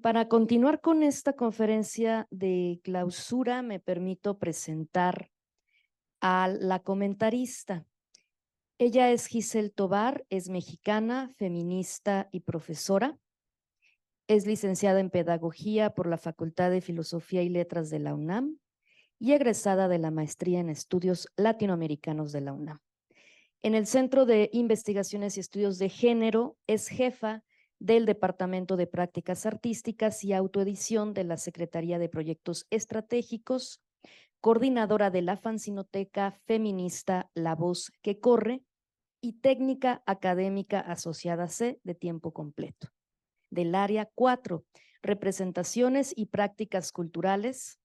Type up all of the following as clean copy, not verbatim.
Para continuar con esta conferencia de clausura, me permito presentar a la comentarista. Ella es Giselle Tobar, es mexicana, feminista y profesora. Es licenciada en Pedagogía por la Facultad de Filosofía y Letras de la UNAM y egresada de la Maestría en Estudios Latinoamericanos de la UNAM. En el Centro de Investigaciones y Estudios de Género es jefa del Departamento de Prácticas Artísticas y Autoedición de la Secretaría de Proyectos Estratégicos, coordinadora de la fanzinoteca feminista La Voz que Corre y técnica académica asociada C de tiempo completo. Del área 4, representaciones y prácticas culturales,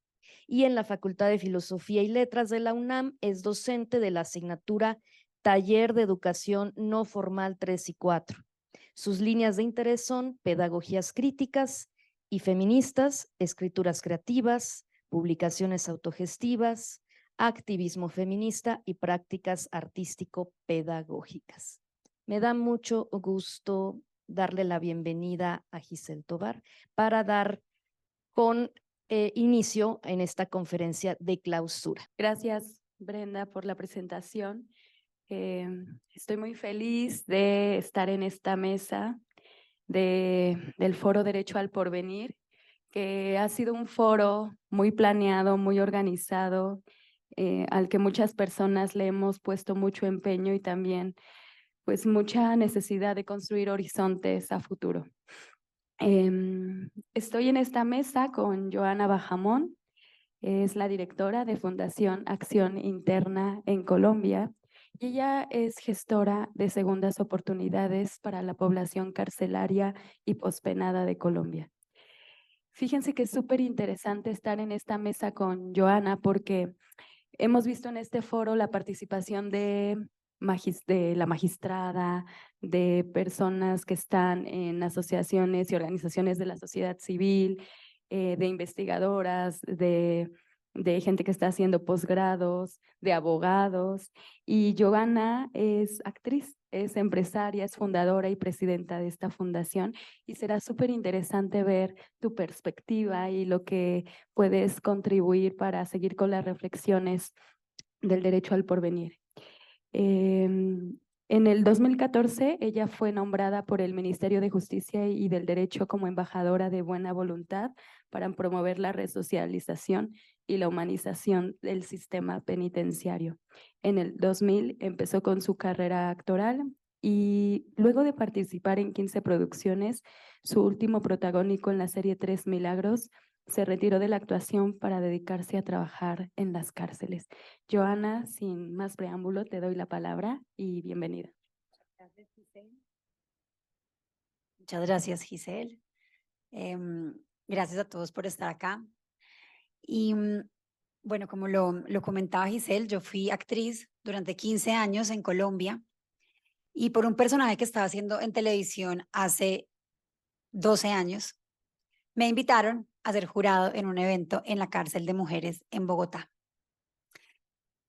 y en la Facultad de Filosofía y Letras de la UNAM es docente de la asignatura Taller de Educación No Formal 3 y 4. Sus líneas de interés son pedagogías críticas y feministas, escrituras creativas, publicaciones autogestivas, activismo feminista y prácticas artístico-pedagógicas. Me da mucho gusto darle la bienvenida a Giselle Tobar para dar con inicio en esta conferencia de clausura. Gracias, Brenda, por la presentación. Estoy muy feliz de estar en esta mesa del Foro Derecho al Porvenir, que ha sido un foro muy planeado, muy organizado, al que muchas personas le hemos puesto mucho empeño y también pues mucha necesidad de construir horizontes a futuro. Estoy en esta mesa con Joana Bajamón, es la directora de Fundación Acción Interna en Colombia y ella es gestora de segundas oportunidades para la población carcelaria y pospenada de Colombia. Fíjense que es súper interesante estar en esta mesa con Joana porque hemos visto en este foro la participación de la magistrada, de personas que están en asociaciones y organizaciones de la sociedad civil, de investigadoras, de gente que está haciendo posgrados, de abogados. Y Giovanna es actriz, es empresaria, es fundadora y presidenta de esta fundación. Y será súper interesante ver tu perspectiva y lo que puedes contribuir para seguir con las reflexiones del derecho al porvenir. En el 2014, ella fue nombrada por el Ministerio de Justicia y del Derecho como embajadora de buena voluntad para promover la resocialización y la humanización del sistema penitenciario. En el 2000 empezó con su carrera actoral y luego de participar en 15 producciones, su último protagónico en la serie Tres Milagros, se retiró de la actuación para dedicarse a trabajar en las cárceles. Joana, sin más preámbulo, te doy la palabra y bienvenida. Gracias, Giselle. Muchas gracias, Giselle. Gracias a todos por estar acá. Y bueno, como lo comentaba Giselle, yo fui actriz durante 15 años en Colombia y por un personaje que estaba haciendo en televisión hace 12 años, me invitaron a ser jurado en un evento en la cárcel de mujeres en Bogotá.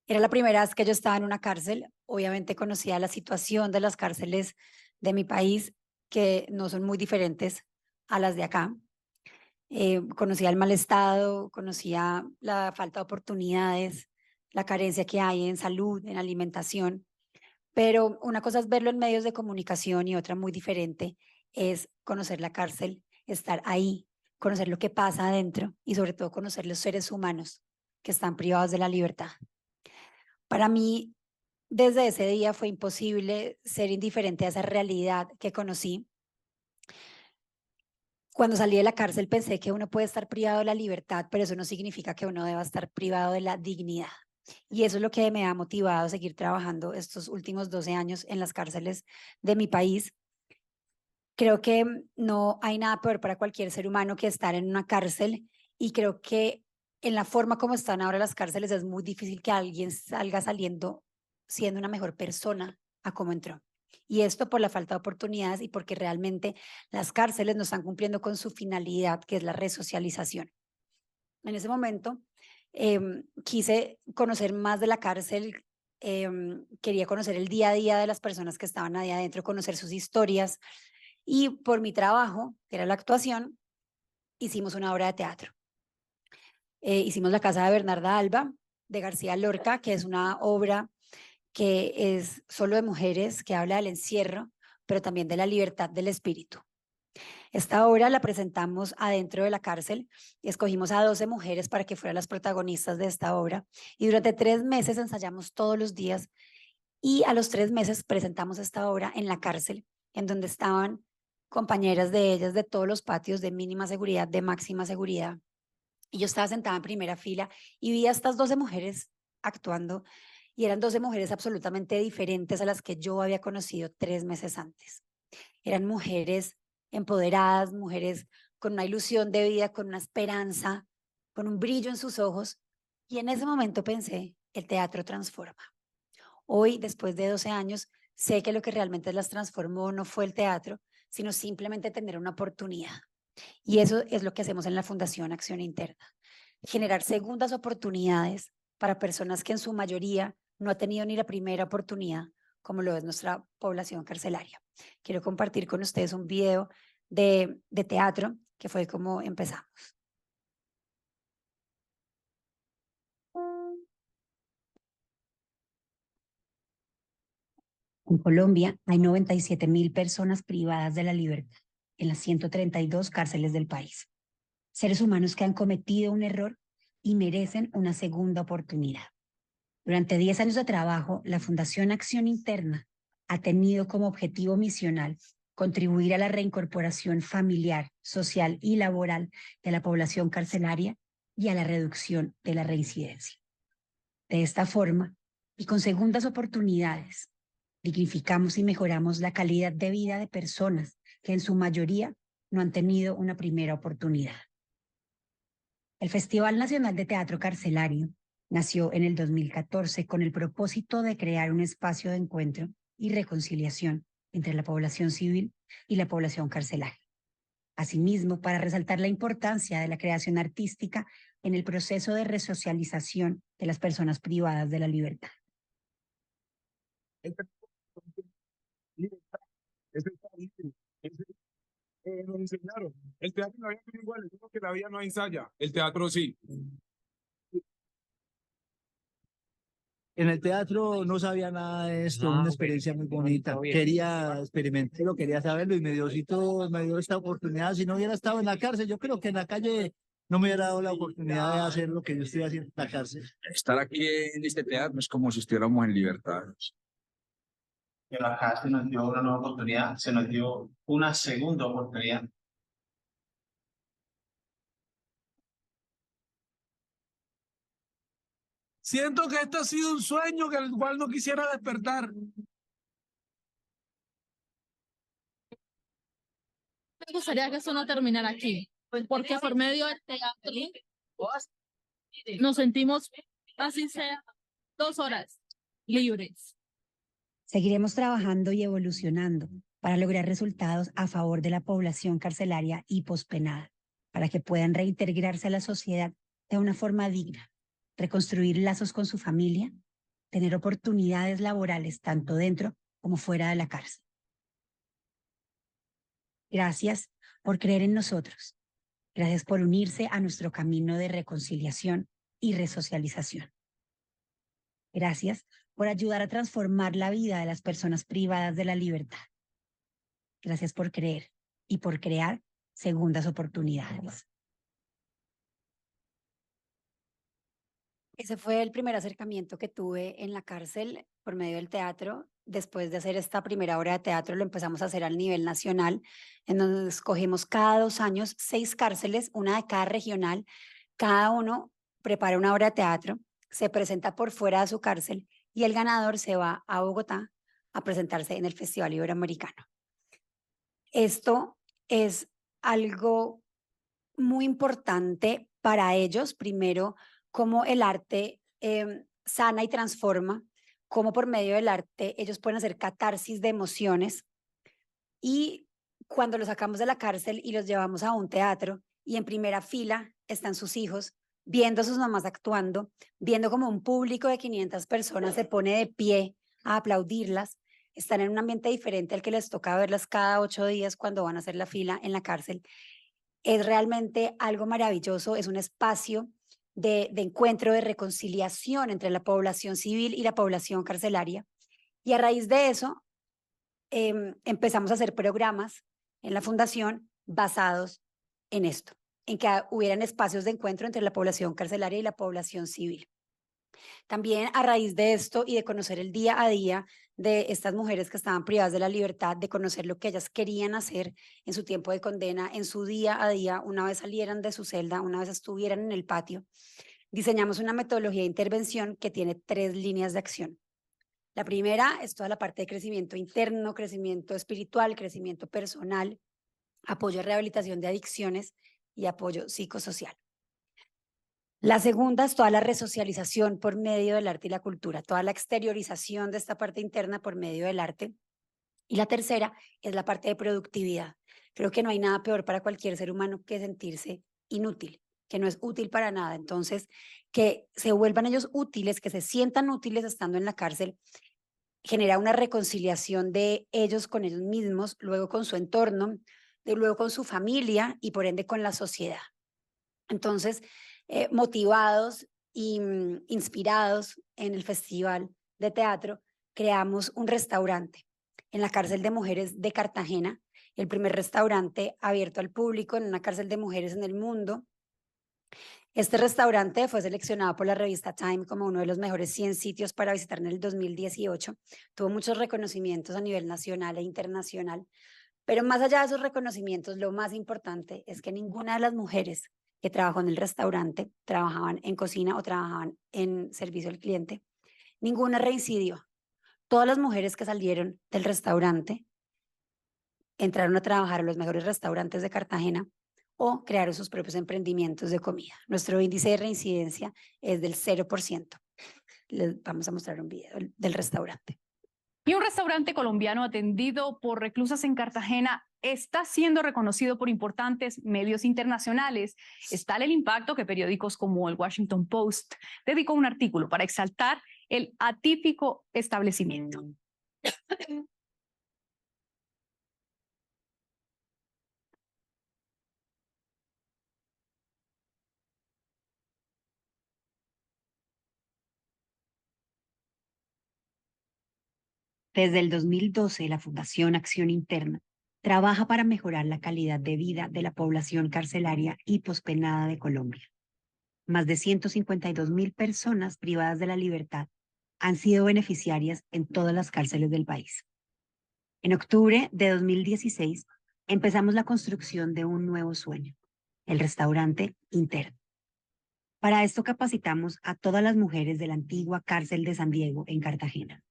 Era la primera vez que yo estaba en una cárcel. Obviamente conocía la situación de las cárceles de mi país, que no son muy diferentes a las de acá. Conocía el mal estado, conocía la falta de oportunidades, la carencia que hay en salud, en alimentación. Pero una cosa es verlo en medios de comunicación y otra muy diferente es conocer la cárcel, estar ahí, conocer lo que pasa adentro y sobre todo conocer los seres humanos que están privados de la libertad. Para mí, desde ese día fue imposible ser indiferente a esa realidad que conocí. Cuando salí de la cárcel pensé que uno puede estar privado de la libertad, pero eso no significa que uno deba estar privado de la dignidad. Y eso es lo que me ha motivado a seguir trabajando estos últimos 12 años en las cárceles de mi país. Creo que no hay nada peor para cualquier ser humano que estar en una cárcel y creo que en la forma como están ahora las cárceles es muy difícil que alguien salga saliendo siendo una mejor persona a como entró. Y esto por la falta de oportunidades y porque realmente las cárceles no están cumpliendo con su finalidad, que es la resocialización. En ese momento quise conocer más de la cárcel, quería conocer el día a día de las personas que estaban ahí adentro, conocer sus historias y por mi trabajo, que era la actuación, hicimos una obra de teatro. Hicimos La Casa de Bernarda Alba, de García Lorca, que es una obra que es solo de mujeres, que habla del encierro, pero también de la libertad del espíritu. Esta obra la presentamos adentro de la cárcel y escogimos a 12 mujeres para que fueran las protagonistas de esta obra. Y durante 3 meses ensayamos todos los días y a los 3 meses presentamos esta obra en la cárcel, en donde estaban compañeras de ellas de todos los patios de mínima seguridad, de máxima seguridad. Y yo estaba sentada en primera fila y vi a estas 12 mujeres actuando y eran 12 mujeres absolutamente diferentes a las que yo había conocido 3 meses antes. Eran mujeres empoderadas, mujeres con una ilusión de vida, con una esperanza, con un brillo en sus ojos. Y en ese momento pensé, el teatro transforma. Hoy, después de 12 años, sé que lo que realmente las transformó no fue el teatro, sino simplemente tener una oportunidad. Y eso es lo que hacemos en la Fundación Acción Interna. Generar segundas oportunidades para personas que en su mayoría no ha tenido ni la primera oportunidad, como lo es nuestra población carcelaria. Quiero compartir con ustedes un video de teatro, que fue como empezamos. En Colombia hay 97.000 personas privadas de la libertad en las 132 cárceles del país. Seres humanos que han cometido un error y merecen una segunda oportunidad. Durante 10 años de trabajo, la Fundación Acción Interna ha tenido como objetivo misional contribuir a la reincorporación familiar, social y laboral de la población carcelaria y a la reducción de la reincidencia. De esta forma, y con segundas oportunidades, dignificamos y mejoramos la calidad de vida de personas que en su mayoría no han tenido una primera oportunidad. El Festival Nacional de Teatro Carcelario nació en el 2014 con el propósito de crear un espacio de encuentro y reconciliación entre la población civil y la población carcelaria. Asimismo, para resaltar la importancia de la creación artística en el proceso de resocialización de las personas privadas de la libertad. Nos enseñaron. El teatro no había igual, es que la vida no ensaya. El teatro sí. En el teatro no sabía nada de esto, una experiencia muy bonita. Quería experimentarlo, quería saberlo y me dio esta oportunidad. Si no hubiera estado en la cárcel, yo creo que en la calle no me hubiera dado la oportunidad de hacer lo que yo estoy haciendo en la cárcel. Estar aquí en este teatro es como si estuviéramos en libertad. Pero acá se nos dio una nueva oportunidad, se nos dio una segunda oportunidad. Siento que esto ha sido un sueño que el cual no quisiera despertar. Me gustaría que eso no terminara aquí, porque por medio del teatro nos sentimos, así sea, 2 horas libres. Seguiremos trabajando y evolucionando para lograr resultados a favor de la población carcelaria y pospenada, para que puedan reintegrarse a la sociedad de una forma digna, reconstruir lazos con su familia, tener oportunidades laborales tanto dentro como fuera de la cárcel. Gracias por creer en nosotros. Gracias por unirse a nuestro camino de reconciliación y resocialización. Gracias por ayudar a transformar la vida de las personas privadas de la libertad. Gracias por creer y por crear segundas oportunidades. Ese fue el primer acercamiento que tuve en la cárcel por medio del teatro. Después de hacer esta primera obra de teatro, lo empezamos a hacer a nivel nacional, en donde escogemos cada 2 años 6 cárceles, una de cada regional. Cada uno prepara una obra de teatro, se presenta por fuera de su cárcel y el ganador se va a Bogotá a presentarse en el Festival Iberoamericano. Esto es algo muy importante para ellos, primero, cómo el arte sana y transforma, cómo por medio del arte ellos pueden hacer catarsis de emociones. Y cuando los sacamos de la cárcel y los llevamos a un teatro y en primera fila están sus hijos, viendo a sus mamás actuando, viendo como un público de 500 personas se pone de pie a aplaudirlas, están en un ambiente diferente al que les toca verlas cada 8 días cuando van a hacer la fila en la cárcel. es realmente algo maravilloso, es un espacio de encuentro, de reconciliación entre la población civil y la población carcelaria. Y a raíz de eso, empezamos a hacer programas en la fundación basados en esto, en que hubieran espacios de encuentro entre la población carcelaria y la población civil. También a raíz de esto y de conocer el día a día de estas mujeres que estaban privadas de la libertad, de conocer lo que ellas querían hacer en su tiempo de condena, en su día a día, una vez salieran de su celda, una vez estuvieran en el patio, diseñamos una metodología de intervención que tiene 3 líneas de acción. La primera es toda la parte de crecimiento interno, crecimiento espiritual, crecimiento personal, apoyo a rehabilitación de adicciones y apoyo psicosocial. La segunda es toda la resocialización por medio del arte y la cultura, toda la exteriorización de esta parte interna por medio del arte. Y la tercera es la parte de productividad. Creo que no hay nada peor para cualquier ser humano que sentirse inútil, que no es útil para nada. Entonces, que se vuelvan ellos útiles, que se sientan útiles estando en la cárcel, genera una reconciliación de ellos con ellos mismos, luego con su entorno, luego con su familia y por ende con la sociedad. Entonces, motivados e inspirados en el Festival de Teatro, creamos un restaurante en la cárcel de mujeres de Cartagena, el primer restaurante abierto al público en una cárcel de mujeres en el mundo. Este restaurante fue seleccionado por la revista Time como uno de los mejores 100 sitios para visitar en el 2018. Tuvo muchos reconocimientos a nivel nacional e internacional, pero más allá de esos reconocimientos, lo más importante es que ninguna de las mujeres que trabajó en el restaurante, trabajaban en cocina o trabajaban en servicio al cliente, ninguna reincidió. Todas las mujeres que salieron del restaurante entraron a trabajar en los mejores restaurantes de Cartagena o crearon sus propios emprendimientos de comida. Nuestro índice de reincidencia es del 0%. Les vamos a mostrar un video del restaurante. Y un restaurante colombiano atendido por reclusas en Cartagena está siendo reconocido por importantes medios internacionales. Es tal el impacto que periódicos como el Washington Post dedicó un artículo para exaltar el atípico establecimiento. Desde el 2012, la Fundación Acción Interna trabaja para mejorar la calidad de vida de la población carcelaria y pospenada de Colombia. Más de 152.000 personas privadas de la libertad han sido beneficiarias en todas las cárceles del país. En octubre de 2016, empezamos la construcción de un nuevo sueño, el restaurante interno. Para esto capacitamos a todas las mujeres de la antigua cárcel de San Diego en Cartagena.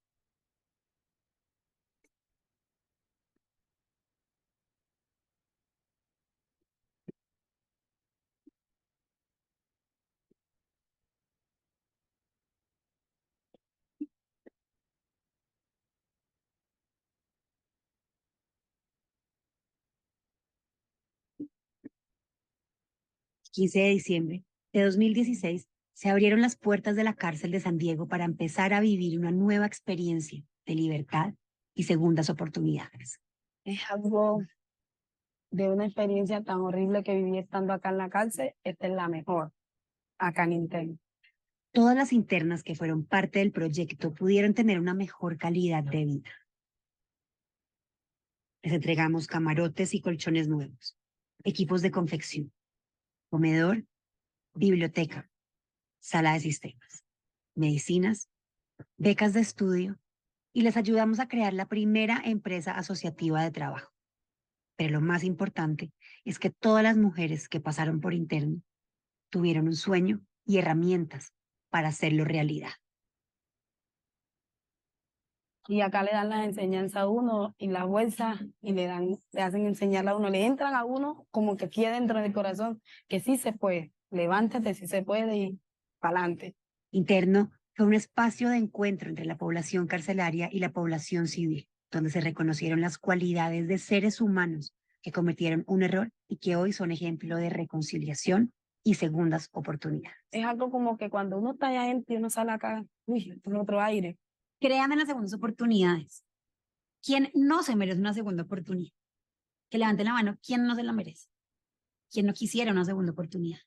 El 15 de diciembre de 2016 se abrieron las puertas de la cárcel de San Diego para empezar a vivir una nueva experiencia de libertad y segundas oportunidades. Es algo de una experiencia tan horrible que viví estando acá en la cárcel, esta es la mejor, acá en interno. Todas las internas que fueron parte del proyecto pudieron tener una mejor calidad de vida. Les entregamos camarotes y colchones nuevos, equipos de confección, comedor, biblioteca, sala de sistemas, medicinas, becas de estudio y les ayudamos a crear la primera empresa asociativa de trabajo. Pero lo más importante es que todas las mujeres que pasaron por interno tuvieron un sueño y herramientas para hacerlo realidad. Y acá le dan las enseñanzas a uno y la fuerza y le hacen enseñar a uno, le entran a uno como que aquí dentro del corazón que sí se puede, levántate si se puede y para adelante. Interno fue un espacio de encuentro entre la población carcelaria y la población civil, donde se reconocieron las cualidades de seres humanos que cometieron un error y que hoy son ejemplo de reconciliación y segundas oportunidades. Es algo como que cuando uno está allá adentro y uno sale acá, uy, es otro aire. Crean en las segundas oportunidades. ¿Quién no se merece una segunda oportunidad? Que levanten la mano, ¿quién no se la merece? ¿Quién no quisiera una segunda oportunidad?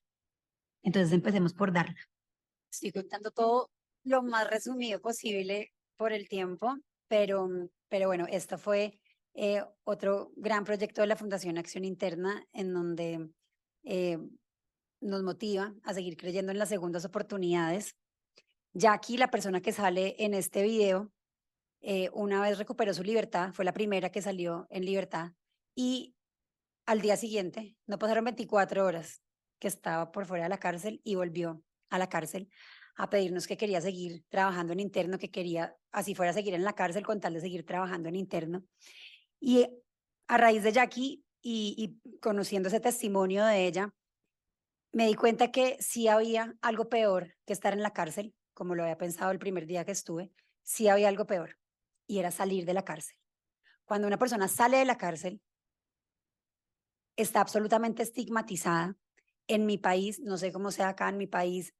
Entonces empecemos por darla. Estoy contando todo lo más resumido posible por el tiempo, pero bueno, esto fue otro gran proyecto de la Fundación Acción Interna en donde nos motiva a seguir creyendo en las segundas oportunidades. Jackie, la persona que sale en este video, una vez recuperó su libertad, fue la primera que salió en libertad y al día siguiente, no pasaron 24 horas que estaba por fuera de la cárcel y volvió a la cárcel a pedirnos que quería seguir trabajando en interno, que quería, así fuera, seguir en la cárcel con tal de seguir trabajando en interno. Y a raíz de Jackie y conociendo ese testimonio de ella, me di cuenta que sí había algo peor que estar en la cárcel, como lo había pensado el primer día que estuve, sí había algo peor, y era salir de la cárcel. Cuando una persona sale de la cárcel, está absolutamente estigmatizada. En mi país, no sé cómo sea acá en mi país,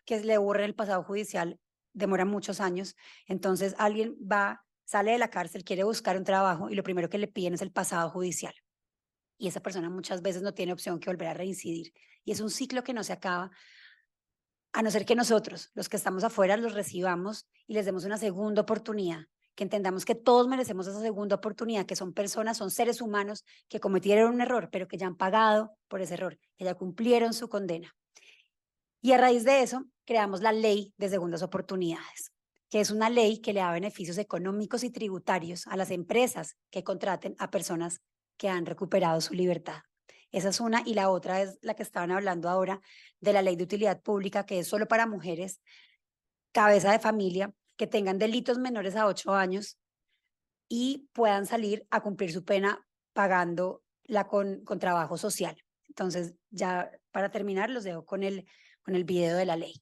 que le borre el pasado judicial, demora muchos años. Entonces alguien va, sale de la cárcel, quiere buscar un trabajo y lo primero que le piden es el pasado judicial. Y esa persona muchas veces no tiene opción que volver a reincidir. Y es un ciclo que no se acaba, a no ser que nosotros, los que estamos afuera, los recibamos y les demos una segunda oportunidad, que entendamos que todos merecemos esa segunda oportunidad, que son personas, son seres humanos que cometieron un error, pero que ya han pagado por ese error, que ya cumplieron su condena. Y a raíz de eso, creamos la Ley de Segundas Oportunidades, que es una ley que le da beneficios económicos y tributarios a las empresas que contraten a personas que han recuperado su libertad. Esa es una, y la otra es la que estaban hablando ahora, de la Ley de Utilidad Pública, que es solo para mujeres, cabeza de familia, que tengan delitos menores a 8 años y puedan salir a cumplir su pena pagándola con trabajo social. Entonces, ya para terminar, los dejo con el video de la ley.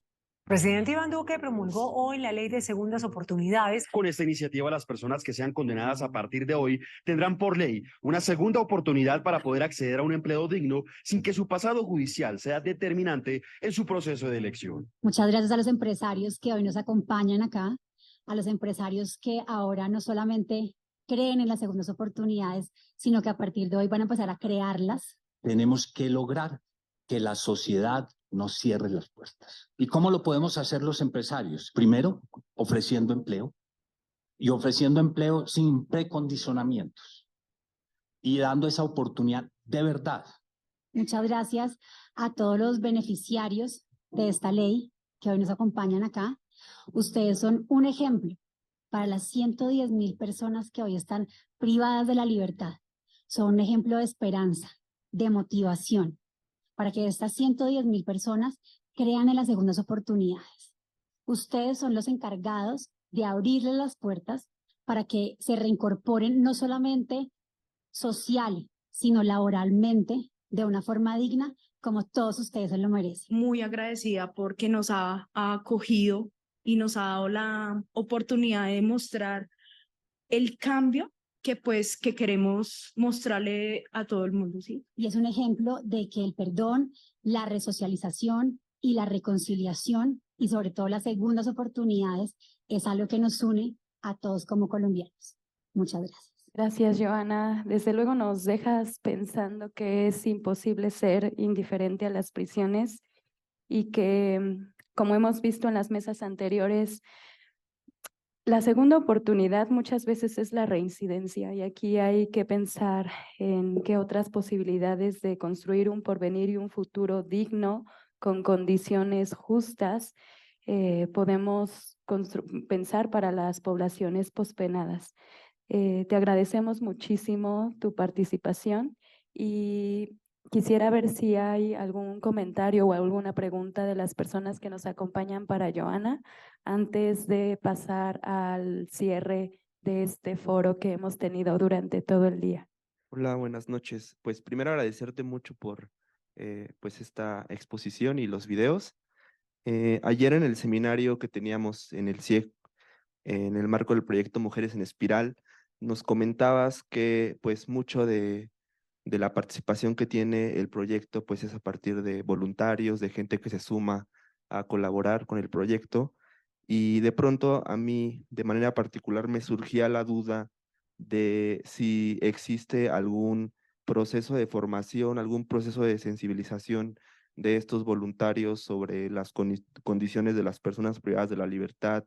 Presidente Iván Duque promulgó hoy la Ley de Segundas Oportunidades. Con esta iniciativa, las personas que sean condenadas a partir de hoy tendrán por ley una segunda oportunidad para poder acceder a un empleo digno sin que su pasado judicial sea determinante en su proceso de elección. Muchas gracias a los empresarios que hoy nos acompañan acá, a los empresarios que ahora no solamente creen en las segundas oportunidades, sino que a partir de hoy van a empezar a crearlas. Tenemos que lograr que la sociedad nos cierre las puertas. ¿Y cómo lo podemos hacer los empresarios? Primero, ofreciendo empleo, y ofreciendo empleo sin precondicionamientos y dando esa oportunidad de verdad. Muchas gracias a todos los beneficiarios de esta ley que hoy nos acompañan acá. Ustedes son un ejemplo para las 110.000 personas que hoy están privadas de la libertad. Son un ejemplo de esperanza, de motivación, para que estas 110.000 personas crean en las segundas oportunidades. Ustedes son los encargados de abrirles las puertas para que se reincorporen no solamente social, sino laboralmente, de una forma digna, como todos ustedes se lo merecen. Muy agradecida porque nos ha acogido y nos ha dado la oportunidad de mostrar el cambio que queremos mostrarle a todo el mundo, ¿sí? Y es un ejemplo de que el perdón, la resocialización y la reconciliación, y sobre todo las segundas oportunidades, es algo que nos une a todos como colombianos. Muchas gracias. Gracias, Johanna. Desde luego nos dejas pensando que es imposible ser indiferente a las prisiones y que, como hemos visto en las mesas anteriores, la segunda oportunidad muchas veces es la reincidencia, y aquí hay que pensar en qué otras posibilidades de construir un porvenir y un futuro digno con condiciones justas podemos pensar para las poblaciones pospenadas. Te agradecemos muchísimo tu participación y quisiera ver si hay algún comentario o alguna pregunta de las personas que nos acompañan para Johanna antes de pasar al cierre de este foro que hemos tenido durante todo el día. Hola, buenas noches. Pues primero agradecerte mucho por pues esta exposición y los videos. Ayer en el seminario que teníamos en el CIEC, en el marco del proyecto Mujeres en Espiral, nos comentabas que pues mucho de la participación que tiene el proyecto pues es a partir de voluntarios, de gente que se suma a colaborar con el proyecto, y de pronto a mí de manera particular me surgía la duda de si existe algún proceso de formación, algún proceso de sensibilización de estos voluntarios sobre las condiciones de las personas privadas de la libertad,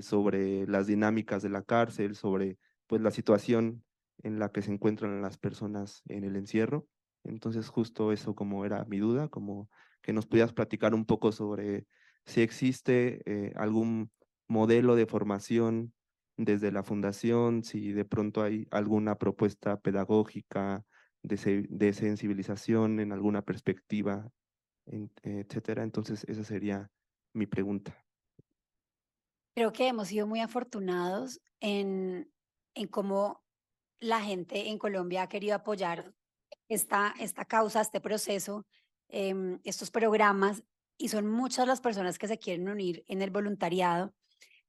sobre las dinámicas de la cárcel, sobre pues la situación en la que se encuentran las personas en el encierro. Entonces justo eso como era mi duda, como que nos pudieras platicar un poco sobre si existe algún modelo de formación desde la fundación, si de pronto hay alguna propuesta pedagógica de sensibilización en alguna perspectiva, etcétera. Entonces esa sería mi pregunta. Creo que hemos sido muy afortunados en cómo la gente en Colombia ha querido apoyar esta causa, este proceso, estos programas, y son muchas las personas que se quieren unir en el voluntariado.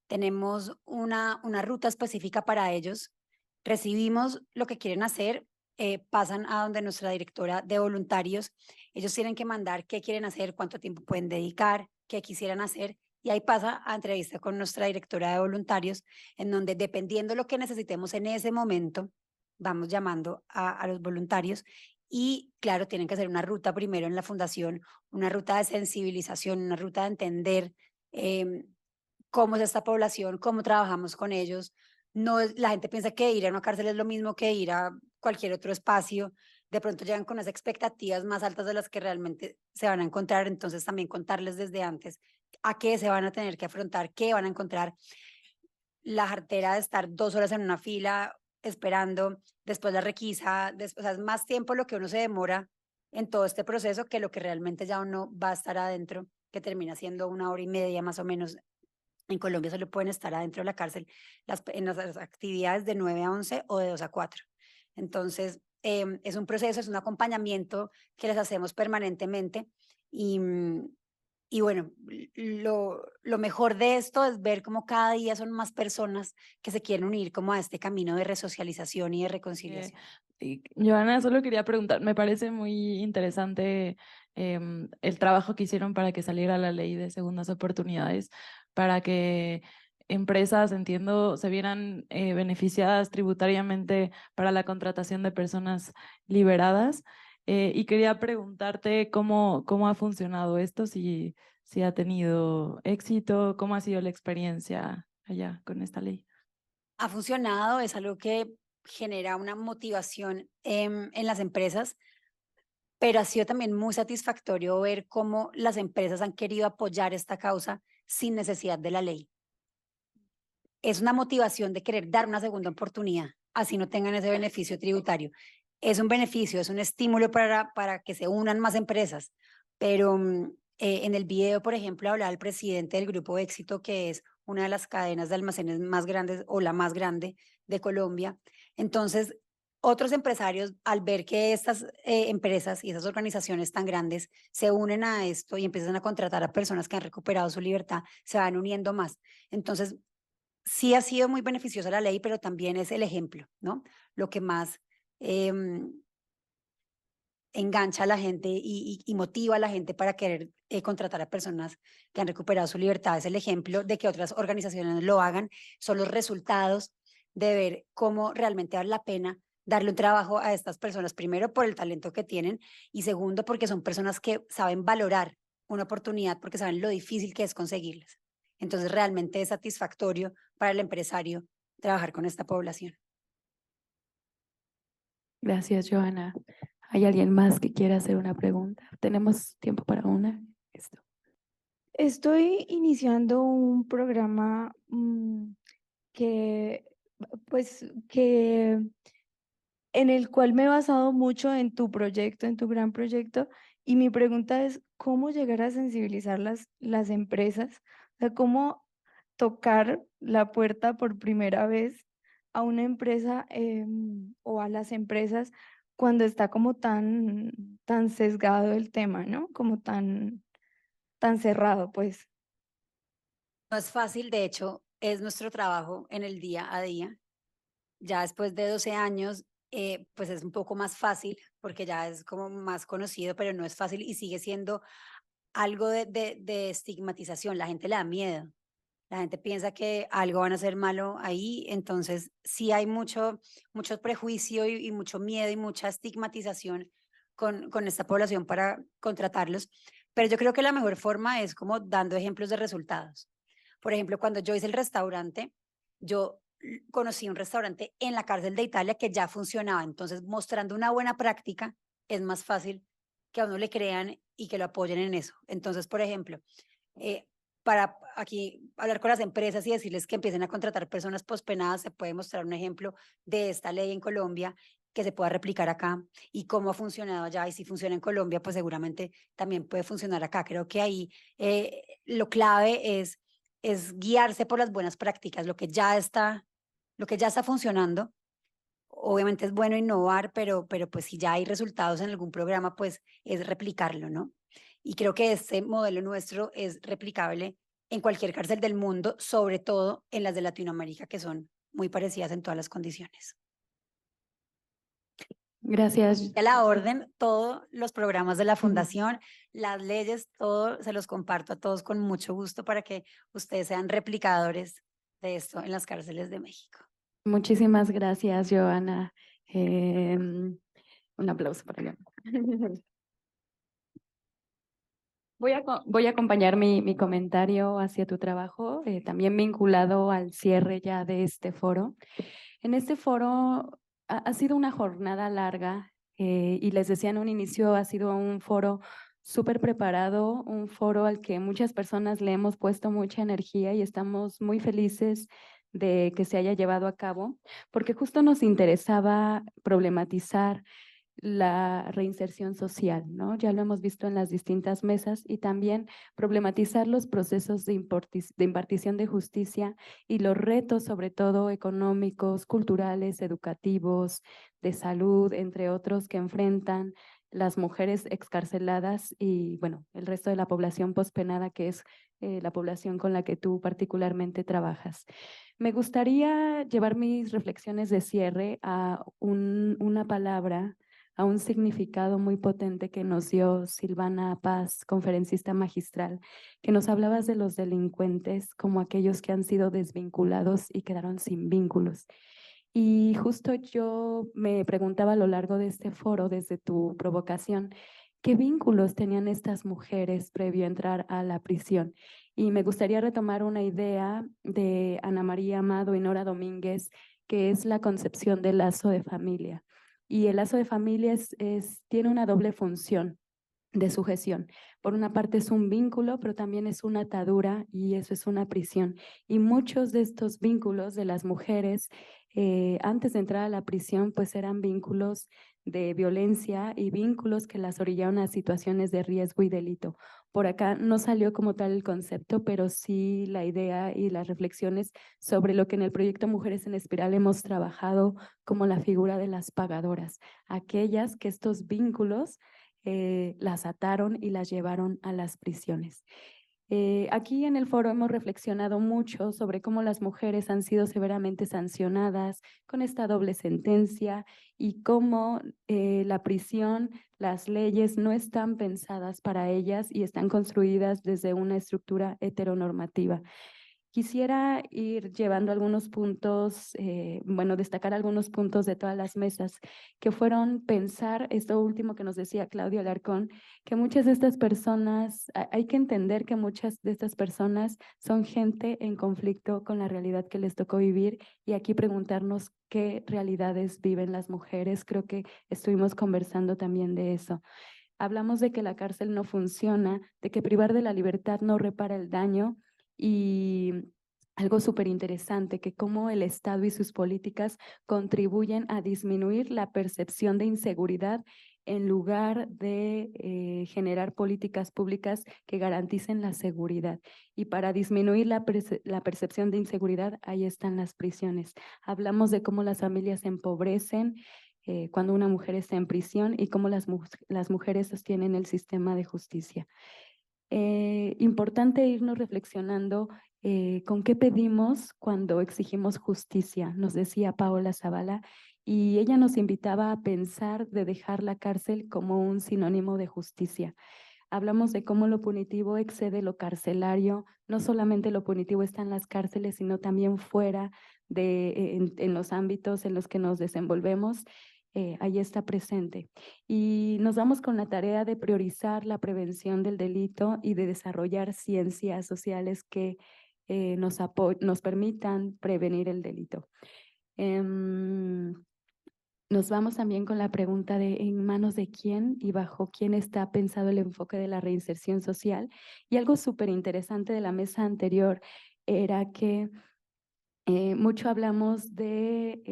Tenemos una ruta específica para ellos. Recibimos lo que quieren hacer, pasan a donde nuestra directora de voluntarios. Ellos tienen que mandar qué quieren hacer, cuánto tiempo pueden dedicar, qué quisieran hacer, y ahí pasa a entrevista con nuestra directora de voluntarios, en donde dependiendo lo que necesitemos en ese momento, vamos llamando a los voluntarios. Y claro, tienen que hacer una ruta primero en la fundación, una ruta de sensibilización, una ruta de entender cómo es esta población, cómo trabajamos con ellos. No la gente piensa que ir a una cárcel es lo mismo que ir a cualquier otro espacio. De pronto llegan con unas expectativas más altas de las que realmente se van a encontrar. Entonces también contarles desde antes a qué se van a tener que afrontar, qué van a encontrar. La jartera de estar 2 horas en una fila esperando, después la requisa, después, o sea, es más tiempo lo que uno se demora en todo este proceso que lo que realmente ya uno va a estar adentro, que termina siendo 1 hora y media más o menos. En Colombia solo pueden estar adentro de la cárcel en las actividades de 9 a 11 o de 2 a 4. Entonces, es un proceso, es un acompañamiento que les hacemos permanentemente. Y bueno, lo mejor de esto es ver cómo cada día son más personas que se quieren unir como a este camino de resocialización y de reconciliación. Joana, solo quería preguntar, me parece muy interesante el trabajo que hicieron para que saliera la ley de segundas oportunidades, para que empresas, entiendo, se vieran beneficiadas tributariamente para la contratación de personas liberadas. Y quería preguntarte cómo ha funcionado esto, si ha tenido éxito, cómo ha sido la experiencia allá con esta ley. Ha funcionado, es algo que genera una motivación en las empresas, pero ha sido también muy satisfactorio ver cómo las empresas han querido apoyar esta causa sin necesidad de la ley. Es una motivación de querer dar una segunda oportunidad, así no tengan ese beneficio tributario. Es un beneficio, es un estímulo para que se unan más empresas, pero en el video, por ejemplo, hablaba el presidente del Grupo Éxito, que es una de las cadenas de almacenes más grandes o la más grande de Colombia. Entonces, otros empresarios, al ver que estas empresas y esas organizaciones tan grandes se unen a esto y empiezan a contratar a personas que han recuperado su libertad, se van uniendo más. Entonces, sí ha sido muy beneficiosa la ley, pero también es el ejemplo, ¿no? Lo que más engancha a la gente y motiva a la gente para querer contratar a personas que han recuperado su libertad. Es el ejemplo de que otras organizaciones lo hagan, son los resultados de ver cómo realmente vale la pena darle un trabajo a estas personas, primero por el talento que tienen y segundo porque son personas que saben valorar una oportunidad porque saben lo difícil que es conseguirlas. Entonces realmente es satisfactorio para el empresario trabajar con esta población. Gracias, Joana. ¿Hay alguien más que quiera hacer una pregunta? ¿Tenemos tiempo para una? Estoy iniciando un programa que en el cual me he basado mucho en tu proyecto, en tu gran proyecto, y mi pregunta es, ¿cómo llegar a sensibilizar las empresas? O sea, ¿cómo tocar la puerta por primera vez a una empresa o a las empresas cuando está como tan sesgado el tema, ¿no? Como tan cerrado, pues. No es fácil, de hecho, es nuestro trabajo en el día a día. Ya después de 12 años, pues es un poco más fácil porque ya es como más conocido, pero no es fácil y sigue siendo algo de estigmatización. La gente le da miedo. la gente piensa que algo van a hacer malo ahí, entonces sí hay mucho prejuicio y mucho miedo y mucha estigmatización con esta población para contratarlos, pero yo creo que la mejor forma es como dando ejemplos de resultados. Por ejemplo, cuando yo hice el restaurante, yo conocí un restaurante en la cárcel de Italia que ya funcionaba, entonces mostrando una buena práctica es más fácil que a uno le crean y que lo apoyen en eso. Entonces, por ejemplo, para aquí hablar con las empresas y decirles que empiecen a contratar personas pospenadas, se puede mostrar un ejemplo de esta ley en Colombia que se pueda replicar acá y cómo ha funcionado allá, y si funciona en Colombia, pues seguramente también puede funcionar acá. Creo que ahí lo clave es guiarse por las buenas prácticas, lo que ya está funcionando. Obviamente es bueno innovar, pero pues si ya hay resultados en algún programa, pues es replicarlo, ¿no? Y creo que este modelo nuestro es replicable en cualquier cárcel del mundo, sobre todo en las de Latinoamérica, que son muy parecidas en todas las condiciones. Gracias. A la orden, todos los programas de la Fundación, las leyes, todo se los comparto a todos con mucho gusto para que ustedes sean replicadores de esto en las cárceles de México. Muchísimas gracias, Johanna. Un aplauso para ella. Voy a acompañar mi comentario hacia tu trabajo, también vinculado al cierre ya de este foro. En este foro ha sido una jornada larga y les decía en un inicio, ha sido un foro súper preparado, un foro al que muchas personas le hemos puesto mucha energía y estamos muy felices de que se haya llevado a cabo, porque justo nos interesaba problematizar la reinserción social, ¿no? Ya lo hemos visto en las distintas mesas, y también problematizar los procesos de impartición de justicia y los retos, sobre todo económicos, culturales, educativos, de salud, entre otros, que enfrentan las mujeres excarceladas y, bueno, el resto de la población pospenada, que es la población con la que tú particularmente trabajas. Me gustaría llevar mis reflexiones de cierre a una palabra, a un significado muy potente que nos dio Silvana Paz, conferencista magistral, que nos hablabas de los delincuentes como aquellos que han sido desvinculados y quedaron sin vínculos. Y justo yo me preguntaba a lo largo de este foro, desde tu provocación, ¿qué vínculos tenían estas mujeres previo a entrar a la prisión? Y me gustaría retomar una idea de Ana María Amado y Nora Domínguez, que es la concepción del lazo de familia. Y el lazo de familia tiene una doble función de sujeción. Por una parte es un vínculo, pero también es una atadura, y eso es una prisión. Y muchos de estos vínculos de las mujeres antes de entrar a la prisión, pues eran vínculos de violencia y vínculos que las orillaron a situaciones de riesgo y delito. Por acá no salió como tal el concepto, pero sí la idea y las reflexiones sobre lo que en el proyecto Mujeres en Espiral hemos trabajado como la figura de las pagadoras, aquellas que estos vínculos las ataron y las llevaron a las prisiones. Aquí en el foro hemos reflexionado mucho sobre cómo las mujeres han sido severamente sancionadas con esta doble sentencia y cómo la prisión, las leyes no están pensadas para ellas y están construidas desde una estructura heteronormativa. Quisiera ir llevando algunos puntos, destacar algunos puntos de todas las mesas, que fueron pensar esto último que nos decía Claudio Alarcón, que muchas de estas personas, hay que entender que muchas de estas personas son gente en conflicto con la realidad que les tocó vivir, y aquí preguntarnos qué realidades viven las mujeres. Creo que estuvimos conversando también de eso. Hablamos de que la cárcel no funciona, de que privar de la libertad no repara el daño, y algo súper interesante, que cómo el Estado y sus políticas contribuyen a disminuir la percepción de inseguridad en lugar de generar políticas públicas que garanticen la seguridad. Y para disminuir la percepción de inseguridad, ahí están las prisiones. Hablamos de cómo las familias se empobrecen cuando una mujer está en prisión, y cómo las mujeres sostienen el sistema de justicia. Importante irnos reflexionando con qué pedimos cuando exigimos justicia, nos decía Paola Zavala, y ella nos invitaba a pensar de dejar la cárcel como un sinónimo de justicia. hablamos de cómo lo punitivo excede lo carcelario. No solamente lo punitivo está en las cárceles, sino también fuera en los ámbitos en los que nos desenvolvemos. Ahí está presente. Y nos vamos con la tarea de priorizar la prevención del delito y de desarrollar ciencias sociales que nos permitan prevenir el delito. Nos vamos también con la pregunta de en manos de quién y bajo quién está pensado el enfoque de la reinserción social. Y algo súper interesante de la mesa anterior era que mucho hablamos de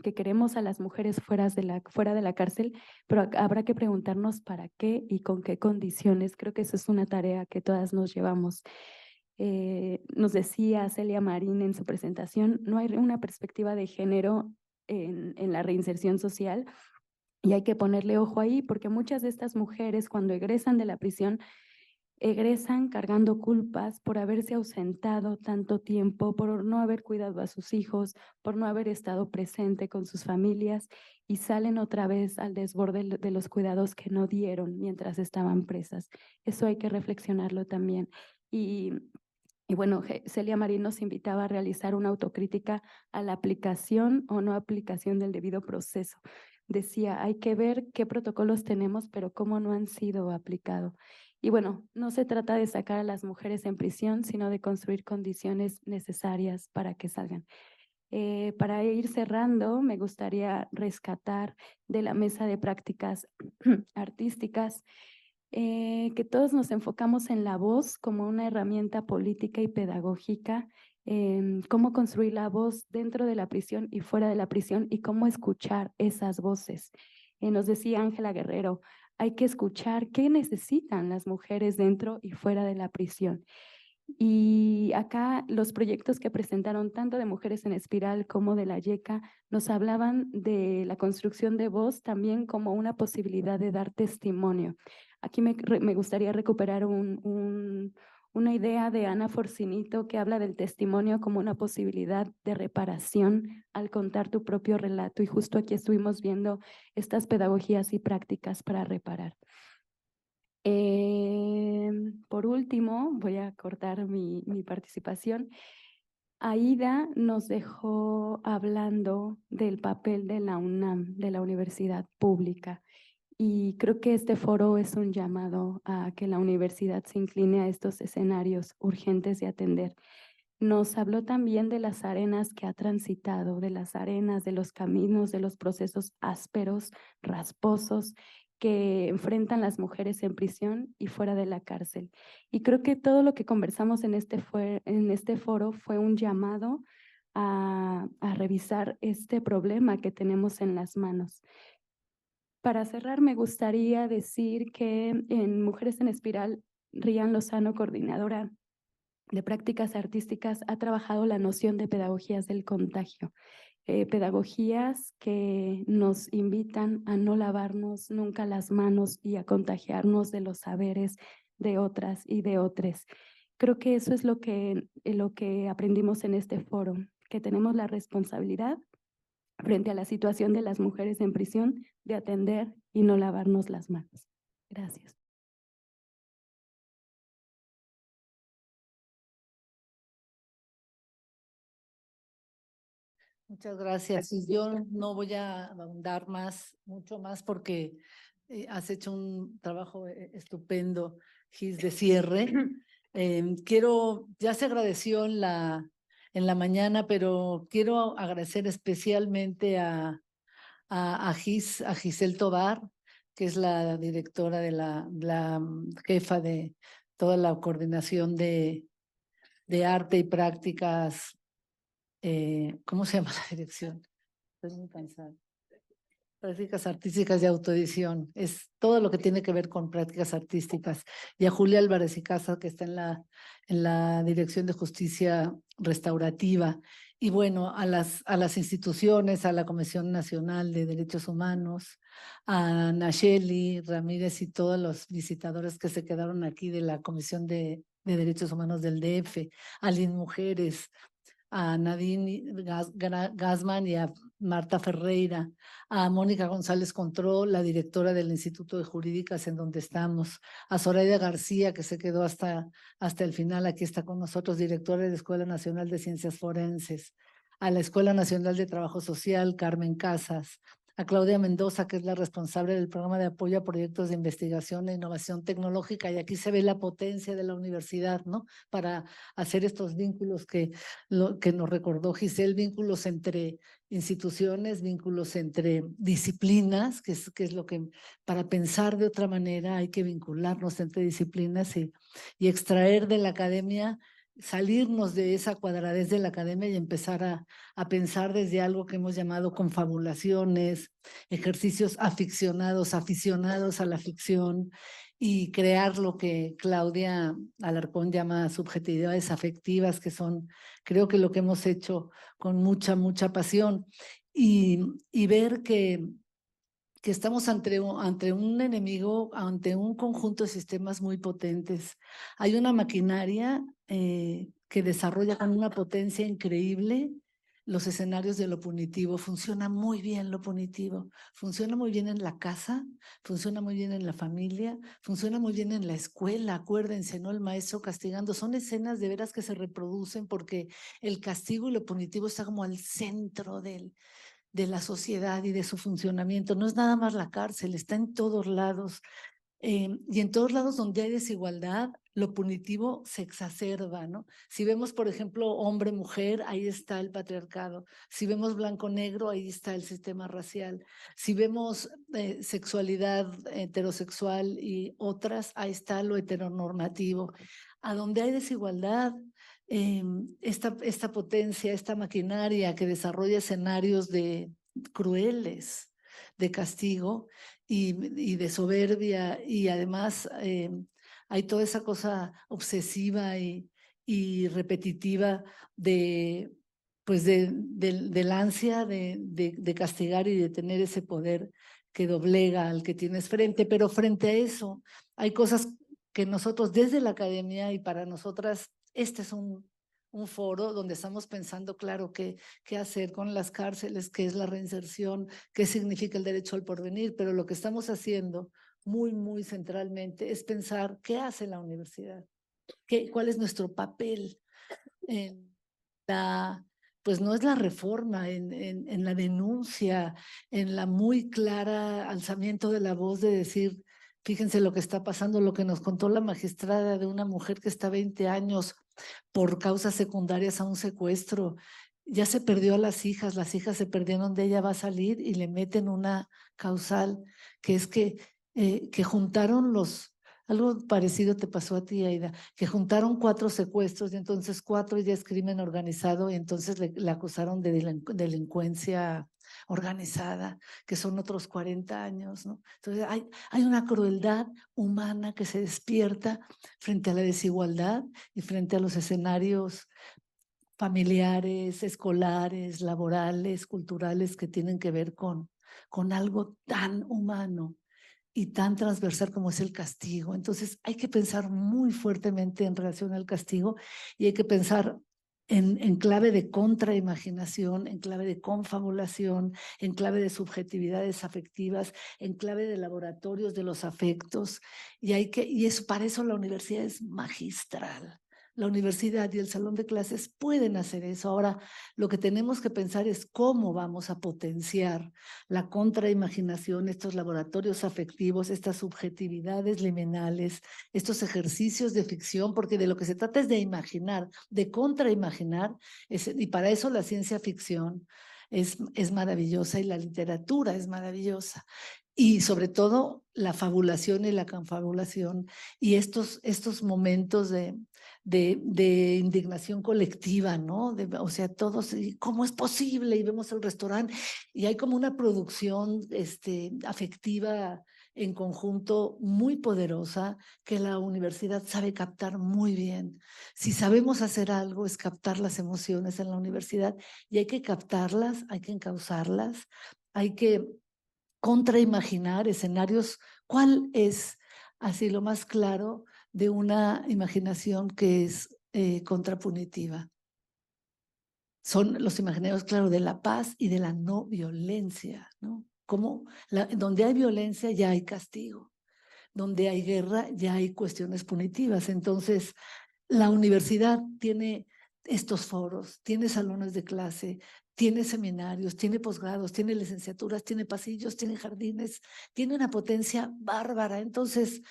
que queremos a las mujeres fuera de la cárcel, pero habrá que preguntarnos para qué y con qué condiciones. Creo que eso es una tarea que todas nos llevamos. Nos decía Celia Marín en su presentación, no hay una perspectiva de género en la reinserción social y hay que ponerle ojo ahí porque muchas de estas mujeres cuando egresan de la prisión egresan cargando culpas por haberse ausentado tanto tiempo, por no haber cuidado a sus hijos, por no haber estado presente con sus familias y salen otra vez al desborde de los cuidados que no dieron mientras estaban presas. Eso hay que reflexionarlo también. Y bueno, Celia Marín nos invitaba a realizar una autocrítica a la aplicación o no aplicación del debido proceso. Decía, hay que ver qué protocolos tenemos, pero cómo no han sido aplicados. Y bueno, no se trata de sacar a las mujeres en prisión, sino de construir condiciones necesarias para que salgan. Para ir cerrando, me gustaría rescatar de la mesa de prácticas artísticas que todos nos enfocamos en la voz como una herramienta política y pedagógica, cómo construir la voz dentro de la prisión y fuera de la prisión y cómo escuchar esas voces. Nos decía Ángela Guerrero, hay que escuchar qué necesitan las mujeres dentro y fuera de la prisión. Y acá los proyectos que presentaron tanto de Mujeres en Espiral como de la YECA nos hablaban de la construcción de voz también como una posibilidad de dar testimonio. Aquí me gustaría recuperar una idea de Ana Forcinito que habla del testimonio como una posibilidad de reparación al contar tu propio relato y justo aquí estuvimos viendo estas pedagogías y prácticas para reparar. Por último, voy a cortar mi participación. Aida nos dejó hablando del papel de la UNAM, de la universidad pública. Y creo que este foro es un llamado a que la universidad se incline a estos escenarios urgentes de atender. Nos habló también de las arenas que ha transitado, de las arenas, de los caminos, de los procesos ásperos, rasposos, que enfrentan las mujeres en prisión y fuera de la cárcel. Y creo que todo lo que conversamos en este foro fue un llamado a revisar este problema que tenemos en las manos. Para cerrar, me gustaría decir que en Mujeres en Espiral, Rian Lozano, coordinadora de prácticas artísticas, ha trabajado la noción de pedagogías del contagio. Pedagogías que nos invitan a no lavarnos nunca las manos y a contagiarnos de los saberes de otras y de otros. Creo que eso es lo que aprendimos en este foro, que tenemos la responsabilidad frente a la situación de las mujeres en prisión de atender y no lavarnos las manos. Gracias. Muchas gracias. Y yo no voy a ahondar mucho más porque has hecho un trabajo estupendo, Gis, de cierre. Ya se agradeció en la mañana, pero quiero agradecer especialmente a Giselle Tobar, que es la directora la jefa de toda la coordinación de arte y prácticas. ¿Cómo se llama la dirección? Estoy muy cansada. Prácticas artísticas de autoedición. Es todo lo que tiene que ver con prácticas artísticas. Y a Julia Álvarez y Casa, que está en la Dirección de Justicia Restaurativa. Y bueno, a las instituciones, a la Comisión Nacional de Derechos Humanos, a Nacheli Ramírez y todos los visitadores que se quedaron aquí de la Comisión de Derechos Humanos del DF, a Lin Mujeres, a Nadine Gassman y a Marta Ferreira, a Mónica González Control, la directora del Instituto de Jurídicas en donde estamos, a Zoraida García, que se quedó hasta el final, aquí está con nosotros, directora de la Escuela Nacional de Ciencias Forenses, a la Escuela Nacional de Trabajo Social, Carmen Casas, a Claudia Mendoza, que es la responsable del programa de apoyo a proyectos de investigación e innovación tecnológica, y aquí se ve la potencia de la universidad, ¿no? Para hacer estos vínculos que nos recordó Giselle, vínculos entre instituciones, vínculos entre disciplinas, que es lo que, para pensar de otra manera hay que vincularnos entre disciplinas y extraer de la academia, salirnos de esa cuadradez de la academia y empezar a pensar desde algo que hemos llamado confabulaciones, ejercicios aficionados a la ficción, y crear lo que Claudia Alarcón llama subjetividades afectivas, que son, creo que lo que hemos hecho con mucha pasión, y ver que estamos ante un enemigo, ante un conjunto de sistemas muy potentes. Hay una maquinaria que desarrolla con una potencia increíble los escenarios de lo punitivo. Funciona muy bien lo punitivo, funciona muy bien en la casa, funciona muy bien en la familia, funciona muy bien en la escuela. Acuérdense, ¿no? El maestro castigando. Son escenas de veras que se reproducen porque el castigo y lo punitivo está como al centro de la sociedad y de su funcionamiento. No es nada más la cárcel, está en todos lados. Y en todos lados donde hay desigualdad, lo punitivo se exacerba, ¿no? Si vemos, por ejemplo, hombre-mujer, ahí está el patriarcado. Si vemos blanco-negro, ahí está el sistema racial. Si vemos sexualidad heterosexual y otras, ahí está lo heteronormativo. A donde hay desigualdad, esta potencia, esta maquinaria que desarrolla escenarios crueles de castigo y de soberbia, y además hay toda esa cosa obsesiva y repetitiva del ansia de castigar y de tener ese poder que doblega al que tienes frente. Pero frente a eso hay cosas que nosotros desde la academia, y para nosotras este es un foro donde estamos pensando, claro, qué hacer con las cárceles, qué es la reinserción, qué significa el derecho al porvenir, pero lo que estamos haciendo muy centralmente es pensar qué hace la universidad, cuál es nuestro papel en pues no es la reforma, en la denuncia, en la muy clara alzamiento de la voz de decir, fíjense lo que está pasando, lo que nos contó la magistrada de una mujer que está 20 años por causas secundarias a un secuestro. Ya se perdió a las hijas se perdieron de ella, va a salir y le meten una causal, que es que juntaron algo parecido te pasó a ti, Aida, que juntaron 4 secuestros y entonces 4 ya es crimen organizado, y entonces le acusaron de delincuencia organizada, que son otros 40 años, ¿no? Entonces hay una crueldad humana que se despierta frente a la desigualdad y frente a los escenarios familiares, escolares, laborales, culturales, que tienen que ver con algo tan humano y tan transversal como es el castigo. Entonces hay que pensar muy fuertemente en relación al castigo, y hay que pensar en clave de contraimaginación, en clave de confabulación, en clave de subjetividades afectivas, en clave de laboratorios de los afectos, para eso la universidad es magistral. La universidad y el salón de clases pueden hacer eso. Ahora, lo que tenemos que pensar es cómo vamos a potenciar la contraimaginación, estos laboratorios afectivos, estas subjetividades liminales, estos ejercicios de ficción, porque de lo que se trata es de imaginar, de contraimaginar, y para eso la ciencia ficción es maravillosa y la literatura es maravillosa. Y sobre todo la fabulación y la confabulación, y estos momentos de indignación colectiva, ¿no? O sea, todos, ¿cómo es posible? Y vemos el restaurante y hay como una producción afectiva en conjunto muy poderosa que la universidad sabe captar muy bien. Si sabemos hacer algo es captar las emociones en la universidad, y hay que captarlas, hay que encauzarlas, hay que contraimaginar escenarios. ¿Cuál es así lo más claro de una imaginación que es contrapunitiva? son los imaginarios, claro, de la paz y de la no violencia, ¿no? Como donde hay violencia ya hay castigo, donde hay guerra ya hay cuestiones punitivas. Entonces, la universidad tiene estos foros, tiene salones de clase, tiene seminarios, tiene posgrados, tiene licenciaturas, tiene pasillos, tiene jardines, tiene una potencia bárbara. Entonces,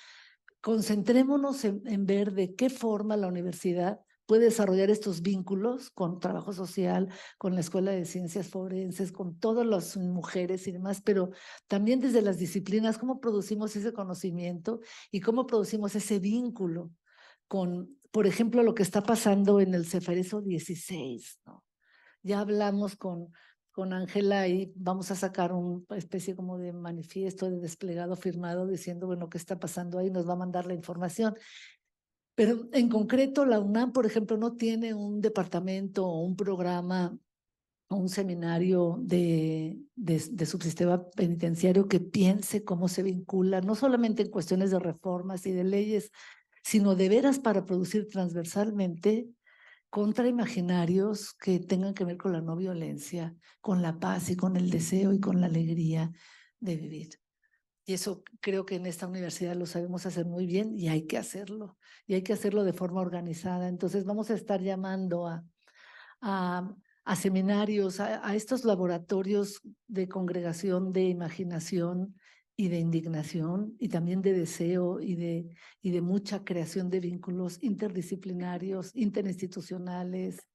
concentrémonos en ver de qué forma la universidad puede desarrollar estos vínculos con trabajo social, con la Escuela de Ciencias Forenses, con todas las mujeres y demás, pero también desde las disciplinas, cómo producimos ese conocimiento y cómo producimos ese vínculo con, por ejemplo, lo que está pasando en el Ceferezo 16, ¿no? Ya hablamos con Ángela y vamos a sacar una especie como de manifiesto, de desplegado firmado diciendo, bueno, qué está pasando ahí, nos va a mandar la información. Pero en concreto, la UNAM, por ejemplo, no tiene un departamento o un programa o un seminario de subsistema penitenciario que piense cómo se vincula, no solamente en cuestiones de reformas y de leyes, sino de veras para producir transversalmente contraimaginarios que tengan que ver con la no violencia, con la paz y con el deseo y con la alegría de vivir. Y eso creo que en esta universidad lo sabemos hacer muy bien y hay que hacerlo. Y hay que hacerlo de forma organizada. Entonces vamos a estar llamando a seminarios, a estos laboratorios de congregación, de imaginación y de indignación y también de deseo y de mucha creación de vínculos interdisciplinarios, interinstitucionales,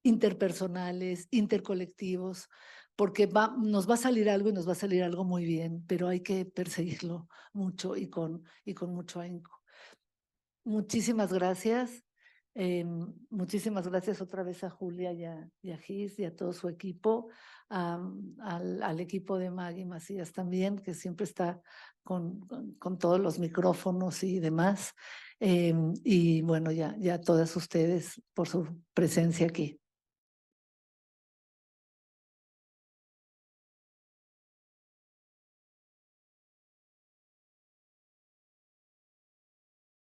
interpersonales, intercolectivos, porque nos va a salir algo y nos va a salir algo muy bien, pero hay que perseguirlo mucho y con mucho ahínco. Muchísimas gracias. Muchísimas gracias otra vez a Julia y a Gis y a todo su equipo, al equipo de Maggie Macías también, que siempre está con todos los micrófonos y demás. Y bueno, ya a todas ustedes por su presencia aquí.